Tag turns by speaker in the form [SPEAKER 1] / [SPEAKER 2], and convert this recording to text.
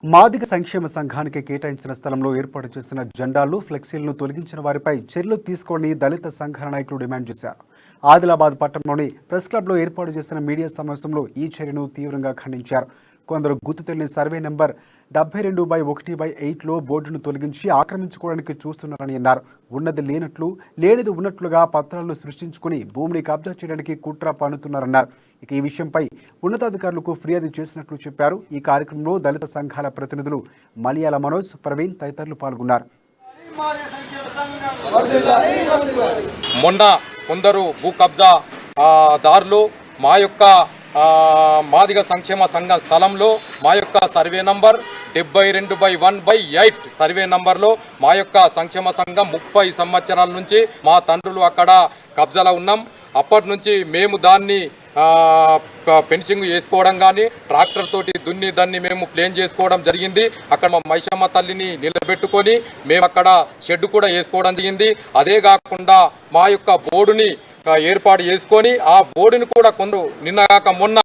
[SPEAKER 1] మాదిగ సంక్షేమ సంఘానికి కేటాయించిన స్థలంలో ఏర్పాటు చేసిన జెండాలు, ఫ్లెక్సీలను తొలగించిన వారిపై చర్యలు తీసుకోని దళిత సంఘాల నాయకులు డిమాండ్ చేశారు. ఆదిలాబాద్ పట్టణంలోని ప్రెస్ క్లబ్లో ఏర్పాటు చేసిన మీడియా సమావేశంలో ఈ చర్యను తీవ్రంగా ఖండించారు. కొందరు గుర్తు తెలియని సర్వే నెంబర్ 72/1/8లో బోర్డును తొలగించి ఆక్రమించుకోవడానికి చూస్తున్నారని అన్నారు. ఉన్నది లేనట్లు, లేనిది ఉన్నట్లుగా పత్రాలను సృష్టించుకుని భూమిని కబ్జా చేయడానికి కుట్ర పన్నుతున్నారన్నారు. ఇక ఈ విషయంపై ఉన్నతాధికారులకు ఫిర్యాదు చేసినట్లు చెప్పారు. ఈ కార్యక్రమంలో దళిత సంఘాల ప్రతినిధులు మలయాళ మనోజ్, ప్రవీణ్ తదితరులు పాల్గొన్నారు.
[SPEAKER 2] మొన్న కొందరు భూ కబ్జా దారులు మా యొక్క మాదిగ సంక్షేమ సంఘం స్థలంలో మా యొక్క సర్వే నంబర్ 72/1/8 సర్వే నంబర్లో మా యొక్క సంక్షేమ సంఘం 30 సంవత్సరాల నుంచి మా తండ్రులు అక్కడ కబ్జాలో ఉన్నాం. అప్పటి నుంచి మేము దాన్ని ఫెన్సింగ్ చేసుకోవడం కానీ ట్రాక్టర్ తోటి దున్ని దాన్ని మేము ప్లేన్ చేసుకోవడం జరిగింది. అక్కడ మా మైషమ్మ తల్లిని నిలబెట్టుకొని మేము అక్కడ షెడ్ కూడా వేసుకోవడం జరిగింది. అదే కాకుండా మా యొక్క బోర్డుని ఏర్పాటు చేసుకొని ఆ బోర్డుని కూడా నిన్నగాక మొన్న